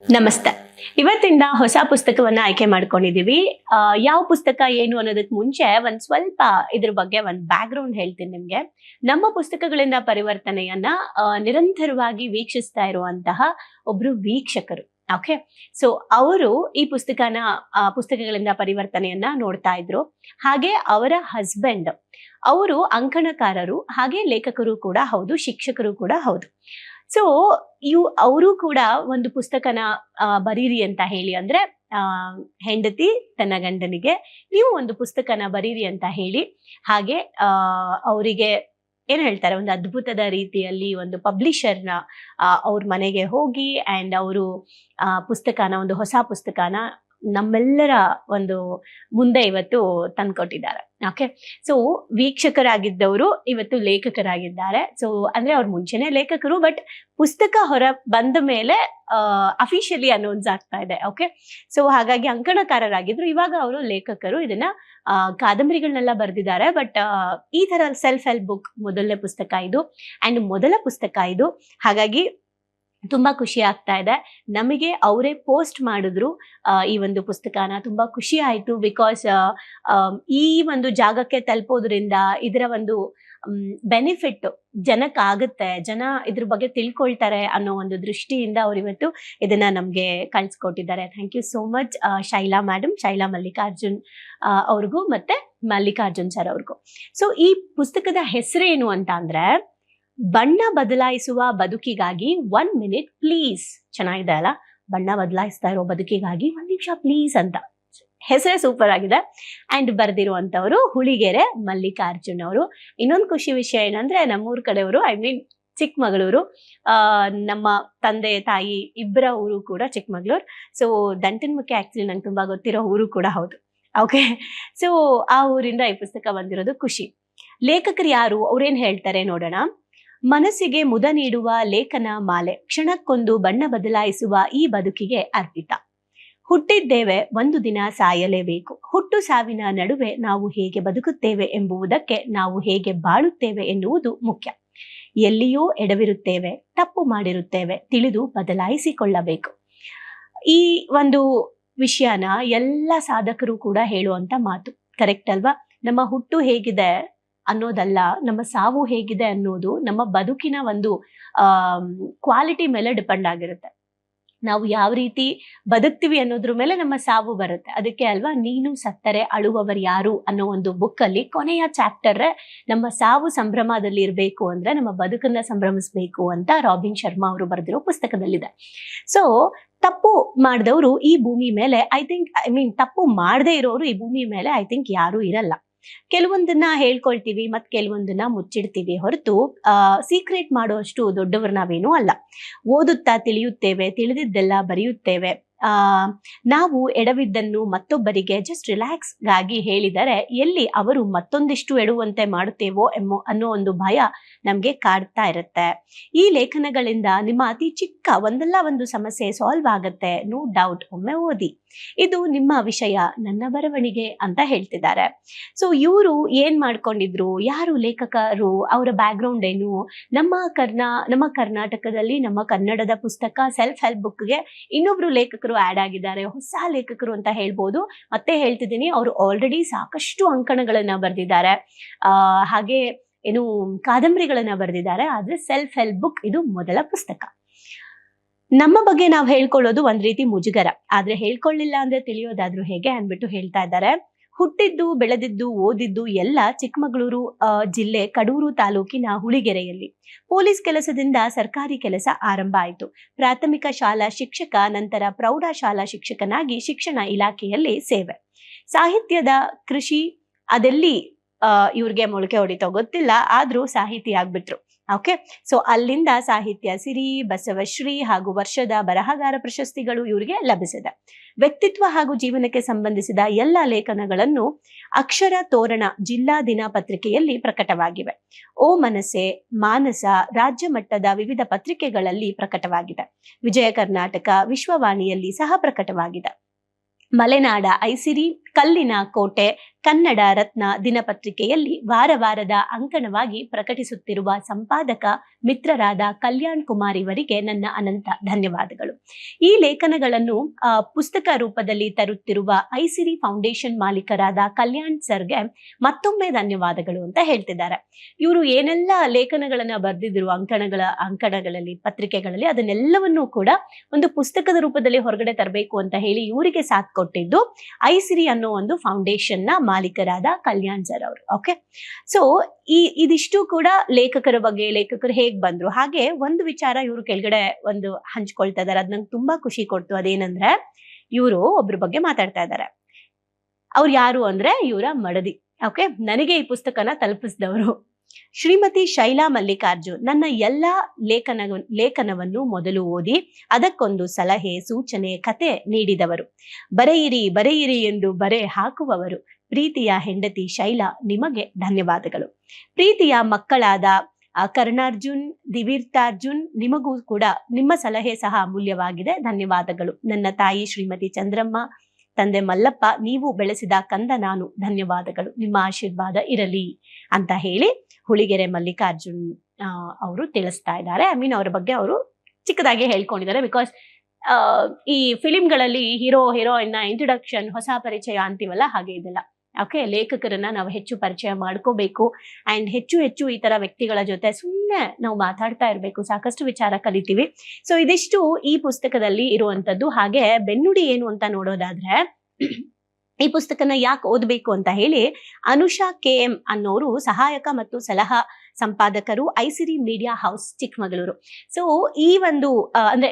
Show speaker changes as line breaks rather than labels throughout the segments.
ನಮಸ್ತೆ. ಇವತ್ತಿಂದ ಹೊಸ ಪುಸ್ತಕವನ್ನ ಆಯ್ಕೆ ಮಾಡ್ಕೊಂಡಿದೀವಿ. ಯಾವ ಪುಸ್ತಕ ಏನು ಅನ್ನೋದಕ್ಕೆ ಮುಂಚೆ ಒಂದ್ ಸ್ವಲ್ಪ ಇದ್ರ ಬಗ್ಗೆ ಒಂದ್ ಬ್ಯಾಕ್ ಗ್ರೌಂಡ್ ಹೇಳ್ತೀನಿ ನಿಮ್ಗೆ. ನಮ್ಮ ಪುಸ್ತಕಗಳಿಂದ ಪರಿವರ್ತನೆಯನ್ನ ನಿರಂತರವಾಗಿ ವೀಕ್ಷಿಸ್ತಾ ಇರುವಂತಹ ಒಬ್ರು ವೀಕ್ಷಕರು. ಓಕೆ, ಸೊ ಅವರು ಈ ಪುಸ್ತಕಗಳಿಂದ ಪರಿವರ್ತನೆಯನ್ನ ನೋಡ್ತಾ ಇದ್ರು. ಹಾಗೆ ಅವರ ಹಸ್ಬೆಂಡ್ ಅವರು ಅಂಕಣಕಾರರು, ಹಾಗೆ ಲೇಖಕರು ಕೂಡ ಹೌದು, ಶಿಕ್ಷಕರು ಕೂಡ ಹೌದು. ಸೊ ಅವರು ಕೂಡ ಒಂದು ಪುಸ್ತಕನ ಬರೀರಿ ಅಂತ ಹೇಳಿ, ಅಂದ್ರೆ ಹೆಂಡತಿ ತನ್ನ ಗಂಡನಿಗೆ ನೀವು ಒಂದು ಪುಸ್ತಕನ ಬರೀರಿ ಅಂತ ಹೇಳಿ, ಹಾಗೆ ಅವರಿಗೆ ಏನ್ ಹೇಳ್ತಾರೆ, ಒಂದು ಅದ್ಭುತದ ರೀತಿಯಲ್ಲಿ ಒಂದು ಪಬ್ಲಿಷರ್ನ ಅವ್ರ ಮನೆಗೆ ಹೋಗಿ ಅಂಡ್ ಅವರು ಒಂದು ಹೊಸ ಪುಸ್ತಕನ ನಮ್ಮೆಲ್ಲರ ಒಂದು ಮುಂದೆ ಇವತ್ತು ತಂದ್ಕೊಟ್ಟಿದ್ದಾರೆ. ಓಕೆ, ಸೊ ವೀಕ್ಷಕರಾಗಿದ್ದವರು ಇವತ್ತು ಲೇಖಕರಾಗಿದ್ದಾರೆ. ಸೊ ಅಂದ್ರೆ ಅವ್ರು ಮುಂಚೆನೆ ಲೇಖಕರು, ಬಟ್ ಪುಸ್ತಕ ಹೊರ ಬಂದ ಮೇಲೆ ಅಫಿಷಿಯಲಿ ಅನೌನ್ಸ್ ಆಗ್ತಾ ಇದೆ. ಓಕೆ, ಸೊ ಹಾಗಾಗಿ ಅಂಕಣಕಾರರಾಗಿದ್ರು, ಇವಾಗ ಅವರು ಲೇಖಕರು. ಇದನ್ನ ಕಾದಂಬರಿಗಳನ್ನೆಲ್ಲ ಬರೆದಿದ್ದಾರೆ. ಬಟ್ ಈ ತರ ಸೆಲ್ಫ್ ಹೆಲ್ಪ್ ಬುಕ್ ಮೊದಲನೇ ಪುಸ್ತಕ ಇದು, ಅಂಡ್ ಮೊದಲ ಪುಸ್ತಕ ಇದು. ಹಾಗಾಗಿ ತುಂಬಾ ಖುಷಿ ಆಗ್ತಾ ಇದೆ ನಮಗೆ. ಅವರೇ ಪೋಸ್ಟ್ ಮಾಡಿದ್ರು ಈ ಒಂದು ಪುಸ್ತಕನ. ತುಂಬಾ ಖುಷಿ ಆಯ್ತು, ಬಿಕಾಸ್ ಈ ಒಂದು ಜಾಗಕ್ಕೆ ತಲುಪೋದ್ರಿಂದ ಇದರ ಒಂದು ಬೆನಿಫಿಟ್ ಜನಕ್ಕಾಗುತ್ತೆ, ಜನ ಇದ್ರ ಬಗ್ಗೆ ತಿಳ್ಕೊಳ್ತಾರೆ ಅನ್ನೋ ಒಂದು ದೃಷ್ಟಿಯಿಂದ ಅವ್ರು ಇವತ್ತು ಇದನ್ನ ನಮ್ಗೆ ಕಳ್ಸಿಕೊಟ್ಟಿದ್ದಾರೆ. Thank you so much Shaila madam, Shaila Mallikarjun ಅವ್ರಿಗೂ ಮತ್ತೆ ಮಲ್ಲಿಕಾರ್ಜುನ್ ಸರ್ ಅವ್ರಿಗೂ. ಸೊ ಈ ಪುಸ್ತಕದ ಹೆಸರೇನು ಅಂತ ಅಂದ್ರೆ, ಬಣ್ಣ ಬದಲಾಯಿಸುವ ಬದುಕಿಗಾಗಿ 1 minute ಪ್ಲೀಸ್. ಚೆನ್ನಾಗಿದೆ ಅಲ್ಲ, ಬಣ್ಣ ಬದಲಾಯಿಸ್ತಾ ಇರೋ ಬದುಕಿಗಾಗಿ 1 ನಿಮಿಷ ಪ್ಲೀಸ್ ಅಂತ. ಹೆಸರೇ ಸೂಪರ್ ಆಗಿದೆ. ಅಂಡ್ ಬರ್ದಿರುವಂತವ್ರು ಹುಳಿಗೆರೆ ಮಲ್ಲಿಕಾರ್ಜುನ್ ಅವರು. ಇನ್ನೊಂದು ಖುಷಿ ವಿಷಯ ಏನಂದ್ರೆ, ನಮ್ಮೂರ್ ಕಡೆಯವರು, ಐ ಮೀನ್ ಚಿಕ್ಕಮಗಳೂರು. ನಮ್ಮ ತಂದೆ ತಾಯಿ ಇಬ್ಬರ ಊರು ಕೂಡ ಚಿಕ್ಕಮಗಳೂರು. ಸೊ ದಂಟನ್ಮುಖಿ ಆಕ್ಚುಲಿ ನಂಗೆ ತುಂಬಾ ಗೊತ್ತಿರೋ ಊರು ಕೂಡ ಹೌದು. ಓಕೆ, ಸೊ ಆ ಊರಿಂದ ಈ ಪುಸ್ತಕ ಬಂದಿರೋದು ಖುಷಿ. ಲೇಖಕರು ಯಾರು, ಅವ್ರೇನ್ ಹೇಳ್ತಾರೆ ನೋಡೋಣ. ಮನಸ್ಸಿಗೆ ಮುದ ನೀಡುವ ಲೇಖನ ಮಾಲೆ, ಕ್ಷಣಕ್ಕೊಂದು ಬಣ್ಣ ಬದಲಾಯಿಸುವ ಈ ಬದುಕಿಗೆ ಅರ್ಪಿತ. ಹುಟ್ಟಿದ್ದೇವೆ, ಒಂದು ದಿನ ಸಾಯಲೇಬೇಕು. ಹುಟ್ಟು ಸಾವಿನ ನಡುವೆ ನಾವು ಹೇಗೆ ಬದುಕುತ್ತೇವೆ ಎಂಬುದಕ್ಕೆ ನಾವು ಹೇಗೆ ಬಾಳುತ್ತೇವೆ ಎನ್ನುವುದು ಮುಖ್ಯ. ಎಲ್ಲಿಯೋ ಎಡವಿರುತ್ತೇವೆ, ತಪ್ಪು ಮಾಡಿರುತ್ತೇವೆ, ತಿಳಿದು ಬದಲಾಯಿಸಿಕೊಳ್ಳಬೇಕು. ಈ ಒಂದು ವಿಷಯನ ಎಲ್ಲ ಸಾಧಕರು ಕೂಡ ಹೇಳುವಂತ ಮಾತು. ಕರೆಕ್ಟ್ ಅಲ್ವಾ? ನಮ್ಮ ಹುಟ್ಟು ಹೇಗಿದೆ ಅನ್ನೋದಲ್ಲ, ನಮ್ಮ ಸಾವು ಹೇಗಿದೆ ಅನ್ನೋದು ನಮ್ಮ ಬದುಕಿನ ಒಂದು ಕ್ವಾಲಿಟಿ ಮೇಲೆ ಡಿಪೆಂಡ್ ಆಗಿರುತ್ತೆ. ನಾವು ಯಾವ ರೀತಿ ಬದುಕ್ತಿವಿ ಅನ್ನೋದ್ರ ಮೇಲೆ ನಮ್ಮ ಸಾವು ಬರುತ್ತೆ. ಅದಕ್ಕೆ ಅಲ್ವಾ ನೀನು ಸತ್ತರೆ ಅಳುವವರು ಯಾರು ಅನ್ನೋ ಒಂದು ಬುಕ್ ಅಲ್ಲಿ ಕೊನೆಯ ಚಾಪ್ಟರ್, ನಮ್ಮ ಸಾವು ಸಂಭ್ರಮದಲ್ಲಿ ಇರಬೇಕು ಅಂದ್ರೆ ನಮ್ಮ ಬದುಕನ್ನ ಸಂಭ್ರಮಿಸ್ಬೇಕು ಅಂತ ರಾಬಿನ್ ಶರ್ಮಾ ಅವರು ಬರೆದಿರೋ ಪುಸ್ತಕದಲ್ಲಿದೆ. ಸೊ ತಪ್ಪು ಮಾಡಿದವರು ಈ ಭೂಮಿ ಮೇಲೆ ತಪ್ಪು ಮಾಡದೇ ಇರೋರು ಈ ಭೂಮಿ ಮೇಲೆ ಯಾರು ಇರಲ್ಲ. ಕೆಲವೊಂದನ್ನ ಹೇಳ್ಕೊಳ್ತೀವಿ, ಮತ್ ಕೆಲವೊಂದನ್ನ ಮುಚ್ಚಿಡ್ತೀವಿ ಹೊರತು ಸೀಕ್ರೆಟ್ ಮಾಡುವಷ್ಟು ದೊಡ್ಡವರು ನಾವೇನೂ ಅಲ್ಲ. ಓದುತ್ತಾ ತಿಳಿಯುತ್ತೇವೆ, ತಿಳಿದಿದ್ದೆಲ್ಲ ಬರೆಯುತ್ತೇವೆ. ನಾವು ಎಡವಿದ್ದನ್ನು ಮತ್ತೊಬ್ಬರಿಗೆ ಜಸ್ಟ್ ರಿಲ್ಯಾಕ್ಸ್ ಗಾಗಿ ಹೇಳಿದರೆ ಎಲ್ಲಿ ಅವರು ಮತ್ತೊಂದಿಷ್ಟು ಎಡುವಂತೆ ಮಾಡುತ್ತೇವೋ ಅನ್ನೋ ಒಂದು ಭಯ ನಮ್ಗೆ ಕಾಡ್ತಾ ಇರುತ್ತೆ. ಈ ಲೇಖನಗಳಿಂದ ನಿಮ್ಮ ಅತಿ ಚಿಕ್ಕ ಒಂದಲ್ಲ ಒಂದು ಸಮಸ್ಯೆ ಸಾಲ್ವ್ ಆಗತ್ತೆ, ನೋ ಡೌಟ್. ಒಮ್ಮೆ ಓದಿ, ಇದು ನಿಮ್ಮ ವಿಷಯ, ನನ್ನ ಬರವಣಿಗೆ ಅಂತ ಹೇಳ್ತಿದ್ದಾರೆ. ಸೊ ಇವರು ಏನ್ ಮಾಡ್ಕೊಂಡಿದ್ರು, ಯಾರು ಲೇಖಕರು, ಅವರ ಬ್ಯಾಕ್ ಗ್ರೌಂಡ್ ಏನು, ನಮ್ಮ ಕರ್ನಾಟಕದಲ್ಲಿ ನಮ್ಮ ಕನ್ನಡದ ಪುಸ್ತಕ ಸೆಲ್ಫ್ ಹೆಲ್ಪ್ ಬುಕ್ಗೆ ಇನ್ನೊಬ್ರು ಲೇಖಕರು ಆಡ್ ಆಗಿದ್ದಾರೆ, ಹೊಸ ಲೇಖಕರು ಅಂತ ಹೇಳ್ಬೋದು. ಮತ್ತೆ ಹೇಳ್ತಿದ್ದೀನಿ, ಅವರು ಆಲ್ರೆಡಿ ಸಾಕಷ್ಟು ಅಂಕಣಗಳನ್ನ ಬರೆದಿದ್ದಾರೆ, ಹಾಗೆ ಏನು ಕಾದಂಬರಿಗಳನ್ನ ಬರೆದಿದ್ದಾರೆ. ಆದ್ರೆ ಸೆಲ್ಫ್ ಹೆಲ್ಪ್ ಬುಕ್ ಇದು ಮೊದಲ ಪುಸ್ತಕ. ನಮ್ಮ ಬಗ್ಗೆ ನಾವು ಹೇಳ್ಕೊಳ್ಳೋದು ಒಂದ್ ರೀತಿ ಮುಜುಗರ, ಆದ್ರೆ ಹೇಳ್ಕೊಳ್ಳಿಲ್ಲ ಅಂದ್ರೆ ತಿಳಿಯೋದಾದ್ರೂ ಹೇಗೆ ಅನ್ಬಿಟ್ಟು ಹೇಳ್ತಾ ಇದ್ದಾರೆ. ಹುಟ್ಟಿದ್ದು, ಬೆಳೆದಿದ್ದು, ಓದಿದ್ದು ಎಲ್ಲ ಚಿಕ್ಕಮಗಳೂರು ಜಿಲ್ಲೆ ಕಡೂರು ತಾಲೂಕಿನ ಹುಳಿಗೆರೆಯಲ್ಲಿ. ಪೊಲೀಸ್ ಕೆಲಸದಿಂದ ಸರ್ಕಾರಿ ಕೆಲಸ ಆರಂಭ ಆಯಿತು. ಪ್ರಾಥಮಿಕ ಶಾಲಾ ಶಿಕ್ಷಕ, ನಂತರ ಪ್ರೌಢಶಾಲಾ ಶಿಕ್ಷಕನಾಗಿ ಶಿಕ್ಷಣ ಇಲಾಖೆಯಲ್ಲಿ ಸೇವೆ. ಸಾಹಿತ್ಯದ ಕೃಷಿ ಅದೆಲ್ಲಿ ಇವ್ರಿಗೆ ಮೊಳಕೆ ಹೊಡಿತೋ ಗೊತ್ತಿಲ್ಲ, ಆದ್ರೂ ಸಾಹಿತಿ ಆಗ್ಬಿಟ್ರು. ಓಕೆ, ಸೊ ಅಲ್ಲಿಂದ ಸಾಹಿತ್ಯ ಸಿರಿ, ಬಸವಶ್ರೀ ಹಾಗೂ ವರ್ಷದ ಬರಹಗಾರ ಪ್ರಶಸ್ತಿಗಳು ಇವರಿಗೆ ಲಭಿಸಿದೆ. ವ್ಯಕ್ತಿತ್ವ ಹಾಗೂ ಜೀವನಕ್ಕೆ ಸಂಬಂಧಿಸಿದ ಎಲ್ಲ ಲೇಖನಗಳನ್ನು ಅಕ್ಷರ ತೋರಣ ಜಿಲ್ಲಾ ದಿನಪತ್ರಿಕೆಯಲ್ಲಿ ಪ್ರಕಟವಾಗಿವೆ. ಓ ಮನಸೆ, ಮಾನಸ ರಾಜ್ಯ ಮಟ್ಟದ ವಿವಿಧ ಪತ್ರಿಕೆಗಳಲ್ಲಿ ಪ್ರಕಟವಾಗಿದೆ. ವಿಜಯ ಕರ್ನಾಟಕ, ವಿಶ್ವವಾಣಿಯಲ್ಲಿ ಸಹ ಪ್ರಕಟವಾಗಿದೆ. ಮಲೆನಾಡ, ಐಸಿರಿ ಕಲ್ಲಿನ ಕೋಟೆ ಕನ್ನಡ ರತ್ನ ದಿನಪತ್ರಿಕೆಯಲ್ಲಿ ವಾರ ವಾರದ ಅಂಕಣವಾಗಿ ಪ್ರಕಟಿಸುತ್ತಿರುವ ಸಂಪಾದಕ ಮಿತ್ರರಾದ ಕಲ್ಯಾಣ್ ಕುಮಾರ್ ಇವರಿಗೆ ನನ್ನ ಅನಂತ ಧನ್ಯವಾದಗಳು. ಈ ಲೇಖನಗಳನ್ನು ಪುಸ್ತಕ ರೂಪದಲ್ಲಿ ತರುತ್ತಿರುವ ಐಸಿರಿ ಫೌಂಡೇಶನ್ ಮಾಲೀಕರಾದ ಕಲ್ಯಾಣ್ ಸರ್ಗೆ ಮತ್ತೊಮ್ಮೆ ಧನ್ಯವಾದಗಳು ಅಂತ ಹೇಳ್ತಿದ್ದಾರೆ. ಇವರು ಏನೆಲ್ಲ ಲೇಖನಗಳನ್ನ ಬರೆದಿದ್ರು ಅಂಕಣಗಳಲ್ಲಿ ಪತ್ರಿಕೆಗಳಲ್ಲಿ, ಅದನ್ನೆಲ್ಲವನ್ನೂ ಕೂಡ ಒಂದು ಪುಸ್ತಕದ ರೂಪದಲ್ಲಿ ಹೊರಗಡೆ ತರಬೇಕು ಅಂತ ಹೇಳಿ ಇವರಿಗೆ ಸಾಥ್ ಕೊಟ್ಟಿದ್ದು ಐಸಿರಿ ಅನ್ನೋ ಒಂದು ಫೌಂಡೇಶನ್ ನ ಮಾಲೀಕರಾದ ಕಲ್ಯಾಣ್ ಸರ್ ಅವರು. ಓಕೆ, ಸೊ ಇದಿಷ್ಟು ಕೂಡ ಲೇಖಕರು ಹೇಗ್ ಬಂದ್ರು. ಹಾಗೆ ಒಂದು ವಿಚಾರ ಇವರು ಕೆಳಗಡೆ ಒಂದು ಹಂಚ್ಕೊಳ್ತಾ ಇದಾರೆ, ಅದ್ ನಂಗೆ ತುಂಬಾ ಖುಷಿ ಕೊಡ್ತು. ಅದೇನಂದ್ರೆ ಇವರು ಒಬ್ರ ಬಗ್ಗೆ ಮಾತಾಡ್ತಾ ಇದ್ದಾರೆ. ಅವ್ರು ಯಾರು ಅಂದ್ರೆ ಇವರ ಮಡದಿ. ಓಕೆ, ನನಗೆ ಈ ಪುಸ್ತಕನ ತಲುಪಿಸಿದವರು ಶ್ರೀಮತಿ ಶೈಲಾ ಮಲ್ಲಿಕಾರ್ಜುನ್. ನನ್ನ ಎಲ್ಲಾ ಲೇಖನವನ್ನು ಮೊದಲು ಓದಿ ಅದಕ್ಕೊಂದು ಸಲಹೆ ಸೂಚನೆ ಕತೆ ನೀಡಿದವರು. ಬರೆಯಿರಿ ಎಂದು ಬರೆ ಹಾಕುವವರು. ಪ್ರೀತಿಯ ಹೆಂಡತಿ ಶೈಲಾ, ನಿಮಗೆ ಧನ್ಯವಾದಗಳು. ಪ್ರೀತಿಯ ಮಕ್ಕಳಾದ ಕರ್ಣಾರ್ಜುನ್, ದಿವೀರ್ತಾರ್ಜುನ್, ನಿಮಗೂ ಕೂಡ ನಿಮ್ಮ ಸಲಹೆ ಸಹ ಅಮೂಲ್ಯವಾಗಿದೆ, ಧನ್ಯವಾದಗಳು. ನನ್ನ ತಾಯಿ ಶ್ರೀಮತಿ ಚಂದ್ರಮ್ಮ, ತಂದೆ ಮಲ್ಲಪ್ಪ, ನೀವು ಬೆಳೆಸಿದ ಕಂದ ನಾನು, ಧನ್ಯವಾದಗಳು. ನಿಮ್ಮ ಆಶೀರ್ವಾದ ಇರಲಿ ಅಂತ ಹೇಳಿ ಹುಳಿಗೆರೆ ಮಲ್ಲಿಕಾರ್ಜುನ್ ಅವರು ತಿಳಿಸ್ತಾ ಇದ್ದಾರೆ. ಅವರ ಬಗ್ಗೆ ಅವರು ಚಿಕ್ಕದಾಗಿ ಹೇಳ್ಕೊಂಡಿದ್ದಾರೆ. ಬಿಕಾಸ್ ಈ ಫಿಲಿಂಗಳಲ್ಲಿ ಹೀರೋ ಹೀರೋಯಿನ್ ಇಂಟ್ರೊಡಕ್ಷನ್, ಹೊಸ ಪರಿಚಯ ಅಂತೀವಲ್ಲ, ಹಾಗೆ ಇದೆಲ್ಲ. ಓಕೆ, ಲೇಖಕರನ್ನ ನಾವು ಹೆಚ್ಚು ಪರಿಚಯ ಮಾಡ್ಕೋಬೇಕು ಅಂಡ್ ಹೆಚ್ಚು ಈ ತರ ವ್ಯಕ್ತಿಗಳ ಜೊತೆ ಸುಮ್ಮನೆ ನಾವು ಮಾತಾಡ್ತಾ ಇರ್ಬೇಕು, ಸಾಕಷ್ಟು ವಿಚಾರ ಕಲಿತೀವಿ. ಸೊ ಇದಿಷ್ಟು ಈ ಪುಸ್ತಕದಲ್ಲಿ ಇರುವಂತದ್ದು. ಹಾಗೆ ಬೆನ್ನುಡಿ ಏನು ಅಂತ ನೋಡೋದಾದ್ರೆ, ಈ ಪುಸ್ತಕನ ಯಾಕೆ ಓದ್ಬೇಕು ಅಂತ ಹೇಳಿ ಅನುಷಾ KM ಅನ್ನೋರು ಸಹಾಯಕ ಮತ್ತು ಸಲಹಾ ಸಂಪಾದಕರು, ಐಸಿರಿ ಮೀಡಿಯಾ ಹೌಸ್, ಚಿಕ್ಕಮಗಳೂರು. ಸೊ ಈ ಒಂದು ಅಂದ್ರೆ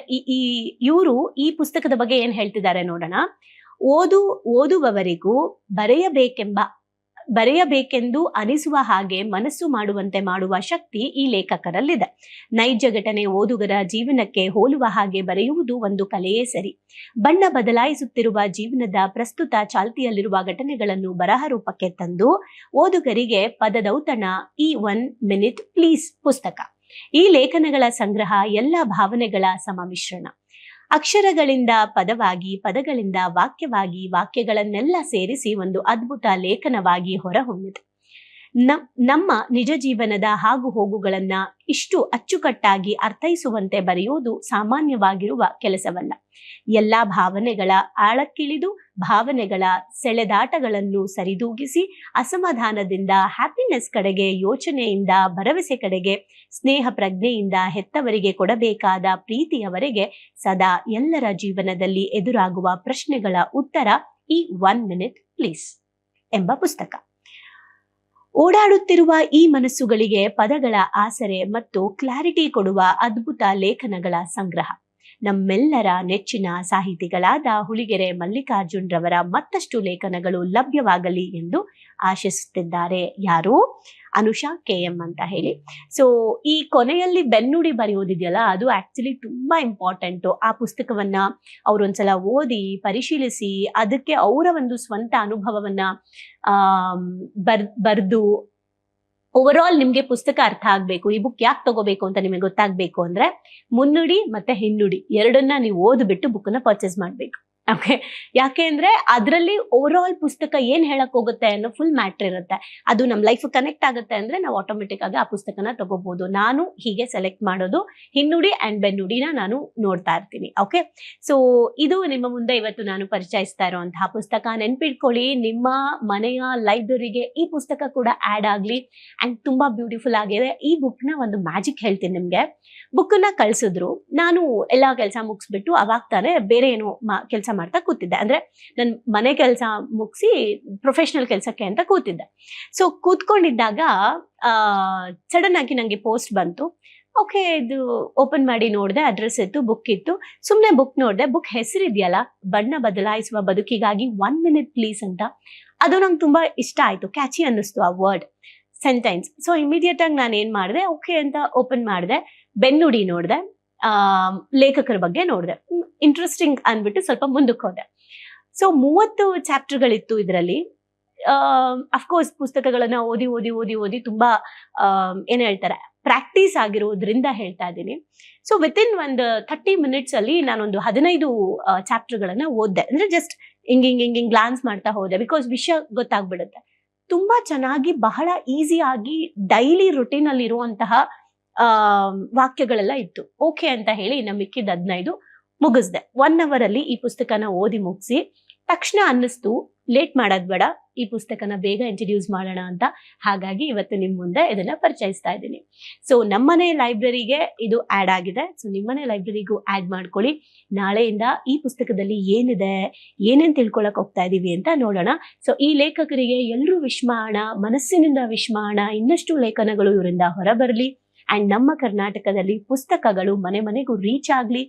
ಇವರು ಈ ಪುಸ್ತಕದ ಬಗ್ಗೆ ಏನ್ ಹೇಳ್ತಿದ್ದಾರೆ ನೋಡೋಣ. ಓದುವವರಿಗೂ ಬರೆಯಬೇಕೆಂದು ಅನಿಸುವ ಹಾಗೆ ಮನಸ್ಸು ಮಾಡುವಂತೆ ಮಾಡುವ ಶಕ್ತಿ ಈ ಲೇಖಕರಲ್ಲಿದೆ. ನೈಜ ಘಟನೆ ಓದುಗರ ಜೀವನಕ್ಕೆ ಹೋಲುವ ಹಾಗೆ ಬರೆಯುವುದು ಒಂದು ಕಲೆಯೇ ಸರಿ. ಬಣ್ಣ ಬದಲಾಯಿಸುತ್ತಿರುವ ಜೀವನದ ಪ್ರಸ್ತುತ ಚಾಲ್ತಿಯಲ್ಲಿರುವ ಘಟನೆಗಳನ್ನು ಬರಹ ರೂಪಕ್ಕೆ ತಂದು ಓದುಗರಿಗೆ ಪದದೌತಣ ಈ 1 minute ಪ್ಲೀಸ್ ಪುಸ್ತಕ. ಈ ಲೇಖನಗಳ ಸಂಗ್ರಹ ಎಲ್ಲ ಭಾವನೆಗಳ ಸಮಾಮಿಶ್ರಣ. ಅಕ್ಷರಗಳಿಂದ ಪದವಾಗಿ, ಪದಗಳಿಂದ ವಾಕ್ಯವಾಗಿ, ವಾಕ್ಯಗಳನ್ನೆಲ್ಲ ಸೇರಿಸಿ ಒಂದು ಅದ್ಭುತ ಲೇಖನವಾಗಿ ಹೊರಹೊಮ್ಮಿದೆ. ನಮ್ಮ ನಿಜ ಜೀವನದ ಹಾಗು ಹೋಗುಗಳನ್ನ ಇಷ್ಟು ಅಚ್ಚುಕಟ್ಟಾಗಿ ಅರ್ಥೈಸುವಂತೆ ಬರೆಯುವುದು ಸಾಮಾನ್ಯವಾಗಿರುವ ಕೆಲಸವಲ್ಲ. ಎಲ್ಲಾ ಭಾವನೆಗಳ ಆಳಕ್ಕಿಳಿದು ಭಾವನೆಗಳ ಸೆಳೆದಾಟಗಳನ್ನು ಸರಿದೂಗಿಸಿ ಅಸಮಾಧಾನದಿಂದ ಹ್ಯಾಪಿನೆಸ್ ಕಡೆಗೆ, ಯೋಚನೆಯಿಂದ ಭರವಸೆ ಕಡೆಗೆ, ಸ್ನೇಹ ಪ್ರಜ್ಞೆಯಿಂದ ಹೆತ್ತವರಿಗೆ ಕೊಡಬೇಕಾದ ಪ್ರೀತಿಯವರೆಗೆ ಸದಾ ಎಲ್ಲರ ಜೀವನದಲ್ಲಿ ಎದುರಾಗುವ ಪ್ರಶ್ನೆಗಳ ಉತ್ತರ ಈ 1 minute ಪ್ಲೀಸ್ ಎಂಬ ಪುಸ್ತಕ. ಓಡಾಡುತ್ತಿರುವ ಈ ಮನಸ್ಸುಗಳಿಗೆ ಪದಗಳ ಆಸರೆ ಮತ್ತು ಕ್ಲಾರಿಟಿ ಕೊಡುವ ಅದ್ಭುತ ಲೇಖನಗಳ ಸಂಗ್ರಹ. ನಮ್ಮೆಲ್ಲರ ನೆಚ್ಚಿನ ಸಾಹಿತಿಗಳಾದ ಹುಳಿಗೆರೆ ಮಲ್ಲಿಕಾರ್ಜುನ್ ರವರ ಮತ್ತಷ್ಟು ಲೇಖನಗಳು ಲಭ್ಯವಾಗಲಿ ಎಂದು ಆಶಿಸುತ್ತಿದ್ದಾರೆ. ಯಾರು? ಅನುಷಾ KM ಅಂತ ಹೇಳಿ. ಸೊ ಈ ಕೊನೆಯಲ್ಲಿ ಬೆನ್ನುಡಿ ಬರೆಯೋದಿದೆಯಲ್ಲ, ಅದು ಆಕ್ಚುಲಿ ತುಂಬಾ ಇಂಪಾರ್ಟೆಂಟು. ಆ ಪುಸ್ತಕವನ್ನ ಅವ್ರೊಂದ್ಸಲ ಓದಿ ಪರಿಶೀಲಿಸಿ ಅದಕ್ಕೆ ಅವರ ಒಂದು ಸ್ವಂತ ಅನುಭವವನ್ನ ಬರ್ದು ಓವರ್ ಆಲ್ ನಿಮ್ಗೆ ಪುಸ್ತಕ ಅರ್ಥ ಆಗ್ಬೇಕು, ಈ ಬುಕ್ ಯಾಕೆ ತಗೋಬೇಕು ಅಂತ ನಿಮಗೆ ಗೊತ್ತಾಗ್ಬೇಕು ಅಂದ್ರೆ ಮುನ್ನುಡಿ ಮತ್ತೆ ಹಿನ್ನುಡಿ ಎರಡನ್ನ ನೀವು ಓದ್ಬಿಟ್ಟು ಬುಕ್ನ ಪರ್ಚೇಸ್ ಮಾಡ್ಬೇಕು. ಓಕೆ, ಯಾಕೆ ಅಂದ್ರೆ ಅದರಲ್ಲಿ ಓವರ್ ಆಲ್ ಪುಸ್ತಕ ಏನ್ ಹೇಳಕ್ ಹೋಗುತ್ತೆ ಅನ್ನೋ ಫುಲ್ ಮ್ಯಾಟ್ರ್ ಇರುತ್ತೆ. ಅದು ನಮ್ ಲೈಫ್ ಕನೆಕ್ಟ್ ಆಗುತ್ತೆ ಅಂದ್ರೆ ನಾವು ಆಟೋಮೆಟಿಕ್ ಆಗಿ ಆ ಪುಸ್ತಕನ ತಗೋಬಹುದು. ನಾನು ಹೀಗೆ ಸೆಲೆಕ್ಟ್ ಮಾಡೋದು ಹಿನ್ನುಡಿ ಅಂಡ್ ಬೆನ್ನುಡಿನ ನಾನು ನೋಡ್ತಾ ಇರ್ತೀನಿ. ಓಕೆ, ಸೊ ಇದು ನಿಮ್ಮ ಮುಂದೆ ಇವತ್ತು ನಾನು ಪರಿಚಯಿಸ್ತಾ ಇರುವಂತಹ ಪುಸ್ತಕ. ನೆನ್ಪಿಟ್ಕೊಳ್ಳಿ, ನಿಮ್ಮ ಮನೆಯ ಲೈಬ್ರರಿಗೆ ಈ ಪುಸ್ತಕ ಕೂಡ ಆಡ್ ಆಗ್ಲಿ. ಅಂಡ್ ತುಂಬಾ ಬ್ಯೂಟಿಫುಲ್ ಆಗಿದೆ. ಈ ಬುಕ್ ನ ಒಂದು ಮ್ಯಾಜಿಕ್ ಹೇಳ್ತೀನಿ ನಿಮ್ಗೆ. ಬುಕ್ ನ ಕಳ್ಸಿದ್ರು, ನಾನು ಎಲ್ಲಾ ಕೆಲಸ ಮುಗಿಸ್ಬಿಟ್ಟು ಅವಾಗ ತಾನೇ ಬೇರೆ ಏನೋ ಕೆಲಸ ಮಾಡ್ತಾ ಕೂತಿದ್ದೆ. ಅಂದ್ರೆ ನನ್ ಮನೆ ಕೆಲಸ ಮುಗಿಸಿ ಪ್ರೊಫೆಷನಲ್ ಕೆಲಸಕ್ಕೆ ಅಂತ ಕೂತಿದ್ದೆ. ಸೊ ಕೂತ್ಕೊಂಡಿದ್ದಾಗ ಸಡನ್ ಆಗಿ ನಂಗೆ ಪೋಸ್ಟ್ ಬಂತು. ಓಕೆ, ಇದು ಓಪನ್ ಮಾಡಿ ನೋಡಿದೆ, ಅಡ್ರೆಸ್ ಇತ್ತು, ಬುಕ್ ಇತ್ತು. ಸುಮ್ನೆ ಬುಕ್ ನೋಡಿದೆ. ಬುಕ್ ಹೆಸರಿದೆಯಲ್ಲ, ಬಣ್ಣ ಬದಲಾಯಿಸುವ ಬದುಕಿಗಾಗಿ 1 minute ಪ್ಲೀಸ್ ಅಂತ. ಅದು ನಂಗೆ ತುಂಬಾ ಇಷ್ಟ ಆಯ್ತು, ಕ್ಯಾಚಿ ಅನ್ನಿಸ್ತು ಆ ವರ್ಡ್, ಸೆಂಟೆನ್ಸ್. ಸೊ ಇಮಿಡಿಯೇಟ್ ಆಗಿ ನಾನು ಏನ್ ಮಾಡಿದೆ, ಓಕೆ ಅಂತ ಓಪನ್ ಮಾಡಿದೆ, ಬೆನ್ನುಡಿ ನೋಡಿದೆ, ಲೇಖಕರ ಬಗ್ಗೆ ನೋಡಿದೆ, ಇಂಟ್ರೆಸ್ಟಿಂಗ್ ಅನ್ಬಿಟ್ಟು ಸ್ವಲ್ಪ ಮುಂದಕ್ಕೆ ಹೋದೆ. ಸೊ 30 ಚಾಪ್ಟರ್ಗಳಿತ್ತು ಇದರಲ್ಲಿ. ಅಫ್ಕೋರ್ಸ್ ಪುಸ್ತಕಗಳನ್ನ ಓದಿ ಓದಿ ಓದಿ ಓದಿ ತುಂಬಾ ಏನ್ ಹೇಳ್ತಾರೆ ಪ್ರಾಕ್ಟೀಸ್ ಆಗಿರೋದ್ರಿಂದ ಹೇಳ್ತಾ ಇದ್ದೀನಿ. ಸೊ ವಿತ್ ಇನ್ ಒಂದು 30 minutes ಅಲ್ಲಿ ನಾನೊಂದು 15 ಚಾಪ್ಟರ್ಗಳನ್ನ ಓದ್ದೆ. ಅಂದ್ರೆ ಜಸ್ಟ್ ಹಿಂಗ್ ಗ್ಲಾನ್ಸ್ ಮಾಡ್ತಾ ಹೋದೆ, ಬಿಕಾಸ್ ವಿಷಯ ಗೊತ್ತಾಗ್ಬಿಡುತ್ತೆ. ತುಂಬಾ ಚೆನ್ನಾಗಿ ಬಹಳ ಈಸಿಯಾಗಿ ಡೈಲಿ ರುಟೀನ್ ಅಲ್ಲಿ ಇರುವಂತಹ ವಾಕ್ಯಗಳೆಲ್ಲ ಇತ್ತು. ಓಕೆ ಅಂತ ಹೇಳಿ ಇನ್ನು ಮಿಕ್ಕಿದ 15 ಮುಗಿಸ್ದೆ. 1 ಅವರ್ ಅಲ್ಲಿ ಈ ಪುಸ್ತಕನ ಓದಿ ಮುಗಿಸಿ ತಕ್ಷಣ ಅನ್ನಿಸ್ತು ಲೇಟ್ ಮಾಡೋದ್ ಬೇಡ, ಈ ಪುಸ್ತಕನ ಬೇಗ ಇಂಟ್ರಡ್ಯೂಸ್ ಮಾಡೋಣ ಅಂತ. ಹಾಗಾಗಿ ಇವತ್ತು ನಿಮ್ ಮುಂದೆ ಇದನ್ನ ಪರಿಚಯಿಸ್ತಾ ಇದ್ದೀನಿ. ಸೊ ನಮ್ಮನೆ ಲೈಬ್ರರಿಗೆ ಇದು ಆಡ್ ಆಗಿದೆ. ಸೊ ನಿಮ್ಮನೆ ಲೈಬ್ರರಿಗೂ ಆಡ್ ಮಾಡ್ಕೊಳ್ಳಿ. ನಾಳೆಯಿಂದ ಈ ಪುಸ್ತಕದಲ್ಲಿ ಏನಿದೆ, ಏನೇನ್ ತಿಳ್ಕೊಳಕ್ ಹೋಗ್ತಾ ಇದೀವಿ ಅಂತ ನೋಡೋಣ. ಸೊ ಈ ಲೇಖಕರಿಗೆ ಎಲ್ರೂ ವಿಶ್ ಮಾಡೋಣ, ಮನಸ್ಸಿನಿಂದ ವಿಶ್ ಮಾಡೋಣ. ಇನ್ನಷ್ಟು ಲೇಖನಗಳು ಇವರಿಂದ ಹೊರಬರಲಿ. ಅಂಡ್ ನಮ್ಮ ಕರ್ನಾಟಕದಲ್ಲಿ ಪುಸ್ತಕಗಳು ಮನೆ ಮನೆಗೂ ರೀಚ್ ಆಗ್ಲಿ.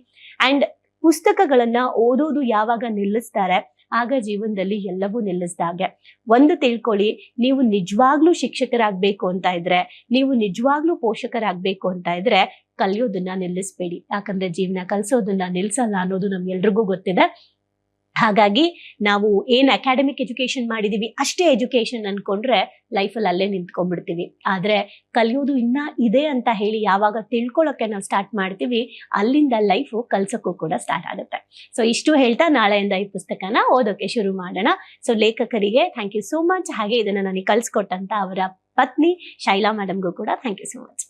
ಅಂಡ್ ಪುಸ್ತಕಗಳನ್ನ ಓದೋದು ಯಾವಾಗ ನಿಲ್ಲಿಸ್ತಾರೆ ಆಗ ಜೀವನದಲ್ಲಿ ಎಲ್ಲವೂ ನಿಲ್ಲಿಸ್ದಾಗೆ. ಒಂದು ತಿಳ್ಕೊಳ್ಳಿ, ನೀವು ನಿಜವಾಗ್ಲೂ ಶಿಕ್ಷಕರಾಗ್ಬೇಕು ಅಂತ ಇದ್ರೆ, ನೀವು ನಿಜವಾಗ್ಲೂ ಪೋಷಕರಾಗ್ಬೇಕು ಅಂತ ಇದ್ರೆ ಕಲಿಯೋದನ್ನ ನಿಲ್ಲಿಸ್ಬೇಡಿ. ಯಾಕಂದ್ರೆ ಜೀವನ ಕಲಿಸೋದನ್ನ ನಿಲ್ಸಲ್ಲ ಅನ್ನೋದು ನಮ್ಗೆಲ್ರಿಗೂ ಗೊತ್ತಿದೆ. ಹಾಗಾಗಿ ನಾವು ಏನ್ ಅಕಾಡೆಮಿಕ್ ಎಜುಕೇಶನ್ ಮಾಡಿದೀವಿ ಅಷ್ಟೇ ಎಜುಕೇಶನ್ ಅನ್ಕೊಂಡ್ರೆ ಲೈಫಲ್ಲಿ ಅಲ್ಲೇ ನಿಂತ್ಕೊಂಡ್ಬಿಡ್ತೀವಿ. ಆದ್ರೆ ಕಲಿಯೋದು ಇನ್ನ ಇದೆ ಅಂತ ಹೇಳಿ ಯಾವಾಗ ತಿಳ್ಕೊಳಕ್ಕೆ ನಾವು ಸ್ಟಾರ್ಟ್ ಮಾಡ್ತೀವಿ, ಅಲ್ಲಿಂದ ಲೈಫು ಕಲ್ಸಕ್ಕೂ ಕೂಡ ಸ್ಟಾರ್ಟ್ ಆಗುತ್ತೆ. ಸೊ ಇಷ್ಟು ಹೇಳ್ತಾ ನಾಳೆಯಿಂದ ಈ ಪುಸ್ತಕನ ಓದೋಕೆ ಶುರು ಮಾಡೋಣ. ಸೊ ಲೇಖಕರಿಗೆ ಥ್ಯಾಂಕ್ ಯು ಸೋ ಮಚ್. ಹಾಗೆ ಇದನ್ನ ನನಗೆ ಕಲ್ಸ್ಕೊಟ್ಟಂತ ಅವರ ಪತ್ನಿ ಶೈಲಾ ಮೇಡಮ್ಗೂ ಕೂಡ ಥ್ಯಾಂಕ್ ಯು ಸೋ ಮಚ್.